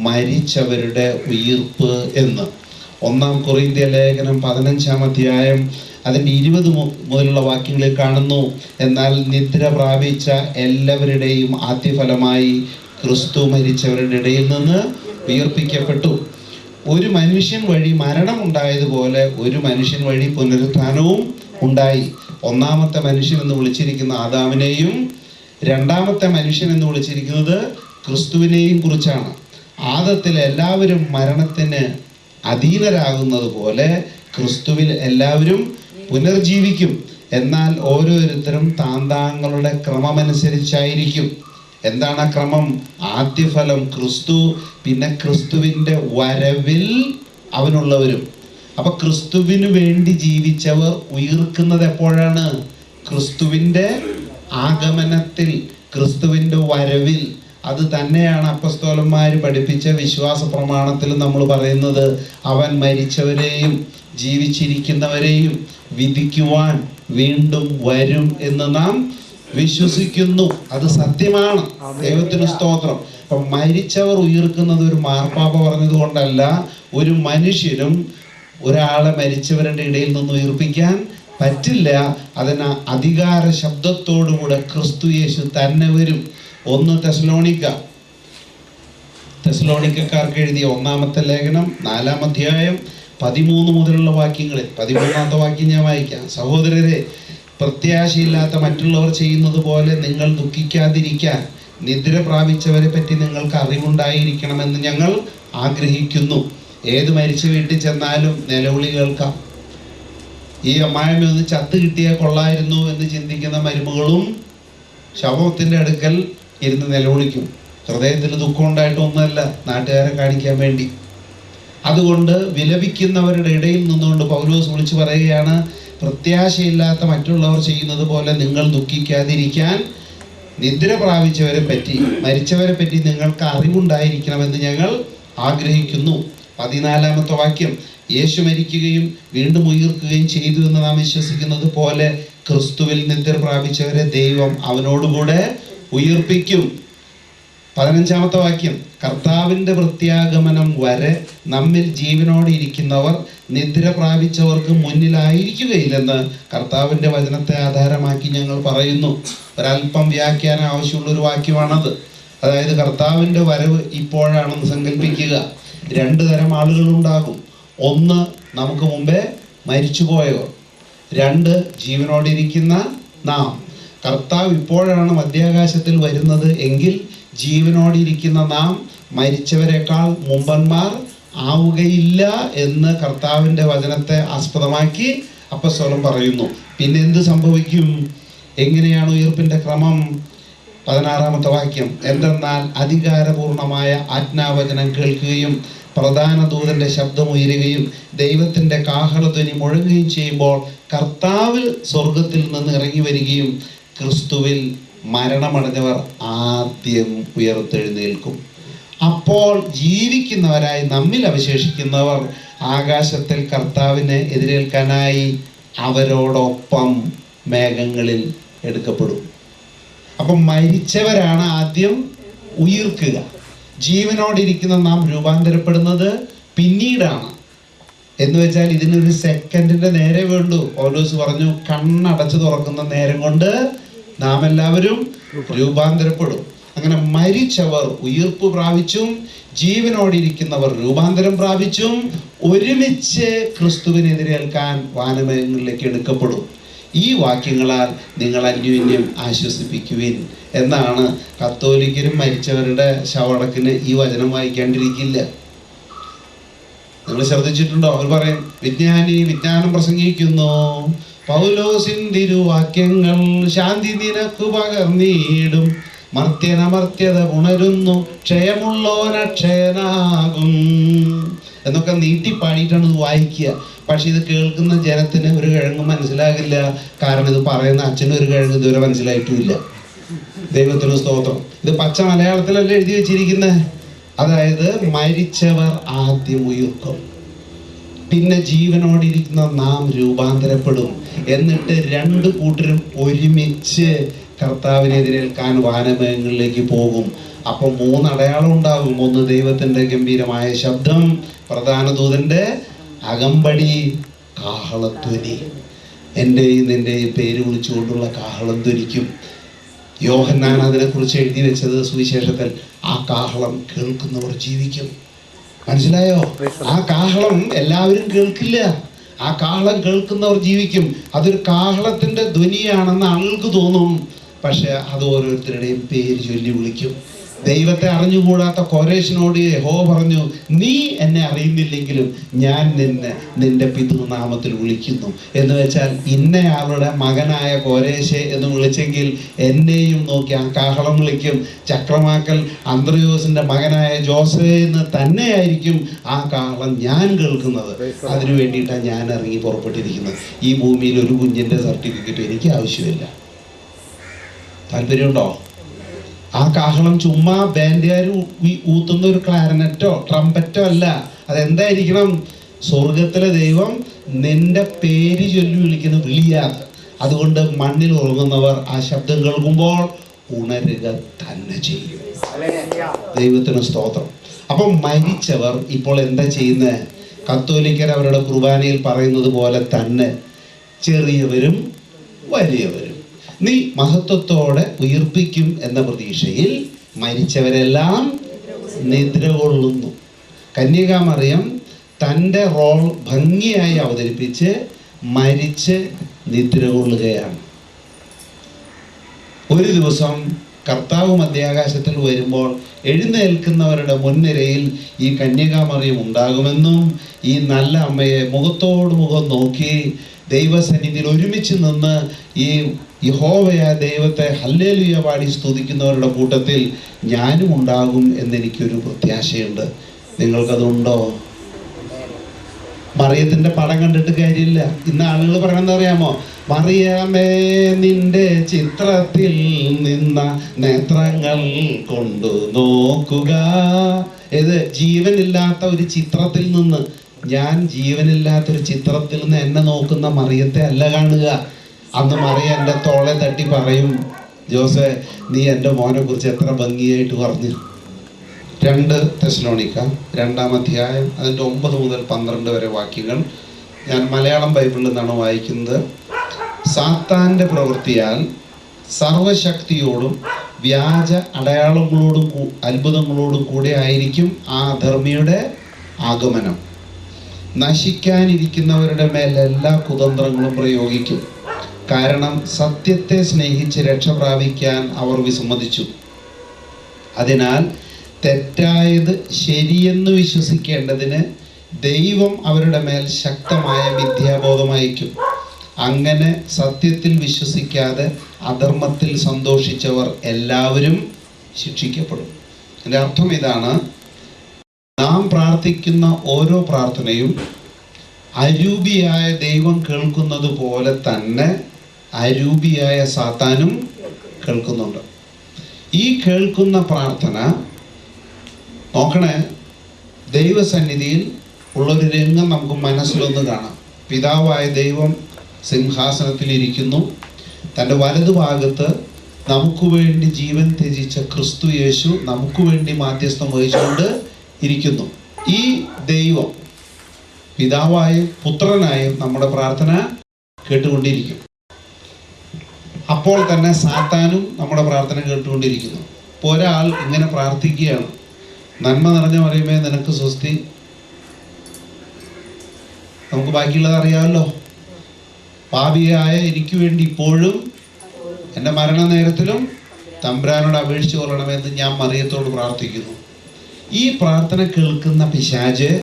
മരിച്ചവരുടെ ഉയിർപ്പ് എന്ന്. 1 കൊറിന്ത്യർ ലേഖനം 15-ാം അധ്യായം അതിൻ്റെ 20 മുതലുള്ള വാക്യങ്ങളിൽ കാണുന്നു. എന്നാൽ നിദ്ര പ്രാപിച്ച എല്ലാവരുടെയും ആദ്യഫലമായി ക്രിസ്തു മരിച്ചവരുടെ ഇടയിൽ നിന്ന് ഉയർപ്പിക്കപ്പെട്ടു. ഒരു മനുഷ്യൻ വഴി മരണമുണ്ടായതുപോലെ ഒരു മനുഷ്യൻ വഴി പുനരുത്ഥാനവും ഉണ്ടായി. ഒന്നാമത്തെ മനുഷ്യൻ എന്ന് വിളിച്ചിരിക്കുന്ന ആദാമിനെയും രണ്ടാമത്തെ മനുഷ്യൻ എന്ന് വിളിച്ചിരിക്കുന്നത് ക്രിസ്തുവിനെയും കുറിച്ചാണ്. ആദത്തിൽ എല്ലാവരും മരണത്തിന് അധീനരാകുന്നത് പോലെ ക്രിസ്തുവിൽ എല്ലാവരും പുനർജീവിക്കും. എന്നാൽ ഓരോരുത്തരും താന്താങ്ങളുടെ ക്രമമനുസരിച്ചായിരിക്കും. എന്താണ് ആ ക്രമം? ആദ്യഫലം ക്രിസ്തു, പിന്നെ ക്രിസ്തുവിൻ്റെ വരവിൽ അവനുള്ളവരും. അപ്പൊ ക്രിസ്തുവിന് വേണ്ടി ജീവിച്ചവർ ഉയിർക്കുന്നത് എപ്പോഴാണ്? ക്രിസ്തുവിൻ്റെ ആഗമനത്തിൽ, ക്രിസ്തുവിൻ്റെ വരവിൽ. അത് തന്നെയാണ് അപ്പസ്തോലന്മാർ പഠിപ്പിച്ച വിശ്വാസ പ്രമാണത്തിൽ നമ്മൾ പറയുന്നത്. അവൻ മരിച്ചവരെയും ജീവിച്ചിരിക്കുന്നവരെയും വിധിക്കുവാൻ വീണ്ടും വരും എന്ന് നാം വിശ്വസിക്കുന്നു. അത് സത്യമാണ്. ദൈവത്തിന് സ്തോത്രം. അപ്പൊ മരിച്ചവർ ഉയിർക്കുന്നത് ഒരു മാർപ്പാപ്പ പറഞ്ഞത് കൊണ്ടല്ല. ഒരു മനുഷ്യനും ഒരാളെ മരിച്ചവരുടെ ഇടയിൽ നിന്ന് ഉയിർപ്പിക്കാൻ പറ്റില്ല. അതിന് അധികാര ശബ്ദത്തോടുകൂടെ ക്രിസ്തു യേശു തന്നെ വരും. 1 തെസ്സലോനിക്കക്കാർക്ക് എഴുതിയ 1-ാമത്തെ ലേഖനം 4-ാം അധ്യായം 13 മുതലുള്ള വാക്യങ്ങളിൽ 13-ാമത്തെ വാക്യം ഞാൻ വായിക്കാം. സഹോദരരെ, പ്രത്യാശയില്ലാത്ത മറ്റുള്ളവർ ചെയ്യുന്നത് പോലെ നിങ്ങൾ ദുഃഖിക്കാതിരിക്കാൻ നിദ്ര പ്രാപിച്ചവരെ പറ്റി നിങ്ങൾക്ക് അറിവുണ്ടായിരിക്കണമെന്ന് ഞങ്ങൾ ആഗ്രഹിക്കുന്നു. ഏത് മരിച്ച വീട്ടിൽ ചെന്നാലും നിലവിളി കേൾക്കാം. ഈ അമ്മായിമ്മ ഒന്ന് ചത്ത് കിട്ടിയാൽ കൊള്ളായിരുന്നു എന്ന് ചിന്തിക്കുന്ന മരുമകളും ശവത്തിൻ്റെ അടുക്കൽ ഇരുന്ന് നിലവിളിക്കും. ഹൃദയത്തിൽ ദുഃഖം ഉണ്ടായിട്ടൊന്നുമല്ല, നാട്ടുകാരെ കാണിക്കാൻ വേണ്ടി. അതുകൊണ്ട് വിലപിക്കുന്നവരുടെ ഇടയിൽ നിന്നുകൊണ്ട് പൗലോസ് വിളിച്ചു പറയുകയാണ്, പ്രത്യാശയില്ലാത്ത മറ്റുള്ളവർ ചെയ്യുന്നത് പോലെ നിങ്ങൾ ദുഃഖിക്കാതിരിക്കാൻ നിദ്ര പ്രാപിച്ചവരെ പറ്റി, മരിച്ചവരെ പറ്റി നിങ്ങൾക്ക് അറിവുണ്ടായിരിക്കണമെന്ന് ഞങ്ങൾ ആഗ്രഹിക്കുന്നു. 14-ാമത്തെ വാക്യം, യേശു മരിക്കുകയും വീണ്ടും ഉയർക്കുകയും ചെയ്തു എന്ന് നാം വിശ്വസിക്കുന്നത് പോലെ ക്രിസ്തുവിൽ നിദ്ര പ്രാപിച്ചവരെ ദൈവം അവനോടുകൂടെ ഉയർപ്പിക്കും. 15-ാമത്തെ വാക്യം, കർത്താവിൻ്റെ പ്രത്യാഗമനം വരെ നമ്മിൽ ജീവനോടെ ഇരിക്കുന്നവർ നിദ്ര പ്രാപിച്ചവർക്ക് മുന്നിലായിരിക്കുകയില്ലെന്ന് കർത്താവിൻ്റെ വചനത്തെ ആധാരമാക്കി ഞങ്ങൾ പറയുന്നു. ഒരല്പം വ്യാഖ്യാനം ആവശ്യമുള്ളൊരു വാക്യമാണത്. അതായത് കർത്താവിൻ്റെ വരവ് ഇപ്പോഴാണെന്ന് സങ്കല്പിക്കുക. 2 തരം ആളുകളുണ്ടാകും. 1 നമുക്ക് മുമ്പേ മരിച്ചുപോയവർ, 2 ജീവനോടിരിക്കുന്ന നാം. കർത്താവ് ഇപ്പോഴാണ് മധ്യാകാശത്തിൽ വരുന്നത് എങ്കിൽ ജീവനോടിരിക്കുന്ന നാം മരിച്ചവരെക്കാൾ മുമ്പന്മാർ ആവുകയില്ല എന്ന് കർത്താവിൻ്റെ വചനത്തെ ആസ്പദമാക്കി അപ്പസ്തോലൻ പറയുന്നു. പിന്നെ എന്ത് സംഭവിക്കും? എങ്ങനെയാണ് ഉയർപ്പിൻ്റെ ക്രമം? 16-ാമത്തെ വാക്യം, എന്തെന്നാൽ അധികാരപൂർണമായ ആജ്ഞാവചനം കേൾക്കുകയും പ്രധാന ദൂതൻ്റെ ശബ്ദം ഉയരുകയും ദൈവത്തിൻ്റെ കാഹളധ്വനി മുഴങ്ങുകയും ചെയ്യുമ്പോൾ കർത്താവ് സ്വർഗത്തിൽ നിന്ന് ഇറങ്ങി വരികയും ക്രിസ്തുവിൽ മരണമടഞ്ഞവർ ആദ്യം ഉയർത്തെഴുന്നേൽക്കും. അപ്പോൾ ജീവിക്കുന്നവരായി നമ്മിൽ അവശേഷിക്കുന്നവർ ആകാശത്തിൽ കർത്താവിനെ എതിരേൽക്കാനായി അവരോടൊപ്പം മേഘങ്ങളിൽ എടുക്കപ്പെടും. അപ്പം മരിച്ചവരാണ് ആദ്യം ഉയിർക്കുക. ജീവനോടിരിക്കുന്ന നാം രൂപാന്തരപ്പെടുന്നത് പിന്നീടാണ്. എന്ന് വെച്ചാൽ ഇതിനൊരു സെക്കൻഡിന്റെ നേരെ വേണ്ടു. പൗലോസ് പറഞ്ഞു, കണ്ണടച്ചു തുറക്കുന്ന നേരം കൊണ്ട് നാം എല്ലാവരും രൂപാന്തരപ്പെടും. അങ്ങനെ മരിച്ചവർ ഉയിർപ്പ് പ്രാപിച്ചും ജീവനോടിരിക്കുന്നവർ രൂപാന്തരം പ്രാപിച്ചും ഒരുമിച്ച് ക്രിസ്തുവിനെതിരേൽക്കാൻ വാനമേഘങ്ങളിലേക്ക് എടുക്കപ്പെടും. ഈ വാക്യങ്ങളാൽ നിങ്ങൾ അന്യോന്യം ആശ്വസിപ്പിക്കുവിൻ എന്നാണ്. കത്തോലിക്കരും മരിച്ചവരുടെ ശവടക്കിന് ഈ വചനം വായിക്കാണ്ടിരിക്കില്ല. നിങ്ങൾ ശ്രദ്ധിച്ചിട്ടുണ്ടോ? അവർ പറയും, വിജ്ഞാനി വിജ്ഞാനം പ്രസംഗിക്കുന്നു, പൗലോസിൻ തിരുവാക്യങ്ങൾ ശാന്തി നിനക്കു പകർന്നിടും, മർത്യനമർത്യത ഉണരുന്നു, ക്ഷയമുള്ളോനക്ഷയനാകും എന്നൊക്കെ നീട്ടിപ്പാടിയിട്ടാണ് ഇത് വായിക്കുക. പക്ഷെ ഇത് കേൾക്കുന്ന ജനത്തിന് ഒരു കിഴങ്ങും മനസ്സിലാകില്ല. കാരണം ഇത് പറയുന്ന അച്ഛനും ഒരു കിഴങ്ങ് ഇതുവരെ മനസ്സിലായിട്ടുമില്ല. ദൈവത്തിന് സ്തോത്രം. ഇത് പച്ച മലയാളത്തിലല്ല എഴുതി വെച്ചിരിക്കുന്നത്. അതായത് മരിച്ചവർ ആദ്യം ഉയർക്കും, പിന്നെ ജീവനോടിരിക്കുന്ന നാം രൂപാന്തരപ്പെടും. എന്നിട്ട് 2 കൂട്ടരും ഒരുമിച്ച് കർത്താവിനെതിരേൽക്കാൻ വാനമേഘങ്ങളിലേക്ക് പോകും. അപ്പൊ 3 അടയാളം ഉണ്ടാകും. ഒന്ന് ദൈവത്തിന്റെ ഗംഭീരമായ ശബ്ദം, പ്രധാന ദൂതന്റെ അകമ്പടി, കാഹളധ്വനി. എൻ്റെയും നിന്റെയും പേര് വിളിച്ചുകൊണ്ടുള്ള കാഹളം ധ്വനിക്കും. യോഹന്നാൻ അതിനെക്കുറിച്ച് എഴുതി വെച്ചത് സുവിശേഷത്തിൽ, ആ കാഹളം കേൾക്കുന്നവർ ജീവിക്കും. മനസ്സിലായോ? ആ കാഹളം എല്ലാവരും കേൾക്കില്ല. ആ കാഹളം കേൾക്കുന്നവർ ജീവിക്കും. അതൊരു കാഹളത്തിന്റെ ധ്വനിയാണെന്ന് ആൾക്ക് തോന്നും. പക്ഷെ അത് ഓരോരുത്തരുടെയും പേര് ചൊല്ലി വിളിക്കും. ദൈവത്തെ അറിഞ്ഞുകൂടാത്ത കോരേശിനോട് യഹോവ പറഞ്ഞു, നീ എന്നെ അറിയുന്നില്ലെങ്കിലും ഞാൻ നിന്റെ പിതൃനാമത്തിൽ വിളിക്കുന്നു. എന്ന് വെച്ചാൽ ഇന്നയാളുടെ മകനായ കോരേശെ എന്ന് വിളിച്ചെങ്കിൽ എന്നെയും നോക്കി ആ കാഹളം വിളിക്കും. ചക്രമാക്കൽ അന്ത്രയോസിന്റെ മകനായ ജോസേ എന്ന് തന്നെയായിരിക്കും ആ കാഹളം ഞാൻ കേൾക്കുന്നത്. അതിനു വേണ്ടിയിട്ടാണ് ഞാൻ ഇറങ്ങി പുറപ്പെട്ടിരിക്കുന്നത്. ഈ ഭൂമിയിൽ ഒരു കുഞ്ഞിന്റെ സർട്ടിഫിക്കറ്റ് എനിക്ക് ആവശ്യമില്ല. താല്പര്യമുണ്ടോ? ആ കാഹളം ചുമ്മാ ബാൻഡുകാർ ഊത്തുന്ന ഒരു ക്ലാരനറ്റോ ട്രംപറ്റോ അല്ല. അതെന്തായിരിക്കണം? സ്വർഗത്തിലെ ദൈവം നിന്റെ പേര് ചൊല്ലി വിളിക്കുന്ന വിളിയാണ്. അതുകൊണ്ട് മണ്ണിൽ ഉറങ്ങുന്നവർ ആ ശബ്ദം കേൾക്കുമ്പോൾ ഉണരുക തന്നെ ചെയ്യും. ദൈവത്തിന് സ്തോത്രം. അപ്പം മരിച്ചവർ ഇപ്പോൾ എന്താ ചെയ്യുന്നത്? കത്തോലിക്കർ അവരുടെ കുർബാനയിൽ പറയുന്നത് പോലെ തന്നെ ചെറിയവരും വലിയവരും നീ മഹത്വത്തോടെ ഉയർപ്പിക്കും എന്ന പ്രതീക്ഷയിൽ മരിച്ചവരെല്ലാം നിദ്ര കൊള്ളുന്നു. കന്യകാമറിയം തൻ്റെ റോൾ ഭംഗിയായി അവതരിപ്പിച്ച് മരിച്ച് നിദ്ര കൊള്ളുകയാണ്. ഒരു ദിവസം കർത്താവ് മധ്യാകാശത്തിൽ വരുമ്പോൾ എഴുന്നേൽക്കുന്നവരുടെ മുൻനിരയിൽ ഈ കന്യകാമറിയം ഉണ്ടാകുമെന്നും ഈ നല്ല അമ്മയെ മുഖത്തോട് മുഖം നോക്കി ദൈവസന്നിധിയിൽ ഒരുമിച്ച് നിന്ന് ഈ യഹോവയാ ദൈവത്തെ ഹല്ലേലൂയ പാടി സ്തുതിക്കുന്നവരുടെ കൂട്ടത്തിൽ ഞാനും ഉണ്ടാകും എന്നെനിക്കൊരു പ്രത്യാശയുണ്ട്. നിങ്ങൾക്കതുണ്ടോ? മറിയത്തിന്റെ പടം കണ്ടിട്ട് കാര്യമില്ല. ഇന്ന് ആളുകൾ പറയണെന്ന് അറിയാമോ? മറിയാമേ നിന്റെ ചിത്രത്തിൽ നിന്ന നേത്രങ്ങൾ കൊണ്ടു നോക്കുക. ഏത്? ജീവനില്ലാത്ത ഒരു ചിത്രത്തിൽ നിന്ന്. ഞാൻ ജീവനില്ലാത്തൊരു ചിത്രത്തിൽ നിന്ന് എന്നെ നോക്കുന്ന മറിയത്തെ അല്ല കാണുക. അന്ന് മറിയ എൻ്റെ തോളെ തട്ടി പറയും, ജോസേ നീ എൻ്റെ മോനെ കുറിച്ച് എത്ര ഭംഗിയായിട്ട് പറഞ്ഞു. 2 തെസ്സലോനിക്ക 2-ാം അധ്യായം അതിൻ്റെ 9 മുതൽ 12 വരെ വാക്യങ്ങൾ ഞാൻ മലയാളം ബൈബിളിൽ നിന്നാണ് വായിക്കുന്നത്. സാത്താൻ്റെ പ്രവൃത്തിയാൽ സർവശക്തിയോടും വ്യാജ അടയാളങ്ങളോടും അത്ഭുതങ്ങളോടും കൂടെ ആയിരിക്കും ആ അധർമ്മിയുടെ ആഗമനം. നശിക്കാനിരിക്കുന്നവരുടെ മേൽ എല്ലാ കുതന്ത്രങ്ങളും പ്രയോഗിക്കും. കാരണം സത്യത്തെ സ്നേഹിച്ച് രക്ഷ പ്രാപിക്കാൻ അവർ വിസമ്മതിച്ചു. അതിനാൽ തെറ്റായത് ശരിയെന്ന് വിശ്വസിക്കേണ്ടതിന് ദൈവം അവരുടെ മേൽ ശക്തമായ മിഥ്യാബോധം അയക്കും. അങ്ങനെ സത്യത്തിൽ വിശ്വസിക്കാതെ അധർമ്മത്തിൽ സന്തോഷിച്ചവർ എല്ലാവരും ശിക്ഷിക്കപ്പെടും. എൻ്റെ അർത്ഥം ഇതാണ്, നാം പ്രാർത്ഥിക്കുന്ന ഓരോ പ്രാർത്ഥനയും അരൂപിയായ ദൈവം കേൾക്കുന്നത് പോലെ തന്നെ അരൂപിയായ സാത്താനും കേൾക്കുന്നുണ്ട്. ഈ കേൾക്കുന്ന പ്രാർത്ഥന നോക്കണേ, ദൈവസന്നിധിയിൽ ഉള്ളൊരു രംഗം നമുക്ക് മനസ്സിലൊന്ന് കാണാം. പിതാവായ ദൈവം സിംഹാസനത്തിലിരിക്കുന്നു. തൻ്റെ വലതുഭാഗത്ത് നമുക്ക് വേണ്ടി ജീവൻ ത്യജിച്ച ക്രിസ്തു യേശു നമുക്ക് വേണ്ടി മാധ്യസ്ഥം വഹിച്ചുകൊണ്ട് ഇരിക്കുന്നു. ഈ ദൈവം പിതാവായും പുത്രനായും നമ്മുടെ പ്രാർത്ഥന കേട്ടുകൊണ്ടിരിക്കും. അപ്പോൾ തന്നെ സാത്താനും നമ്മുടെ പ്രാർത്ഥന കേട്ടുകൊണ്ടിരിക്കുന്നു. ഇപ്പോൾ ഒരാൾ ഇങ്ങനെ പ്രാർത്ഥിക്കുകയാണ്, നന്മ നിറഞ്ഞ മറിയമേ നിനക്ക് സ്വസ്തി. നമുക്ക് ബാക്കിയുള്ളത് അറിയാമല്ലോ. പാപിയായ എനിക്ക് വേണ്ടി ഇപ്പോഴും എൻ്റെ മരണനേരത്തിലും തമ്പുരാനോട് അപേക്ഷിച്ചു കൊള്ളണമെന്ന് ഞാൻ മറിയത്തോട് പ്രാർത്ഥിക്കുന്നു. ഈ പ്രാർത്ഥന കേൾക്കുന്ന പിശാച്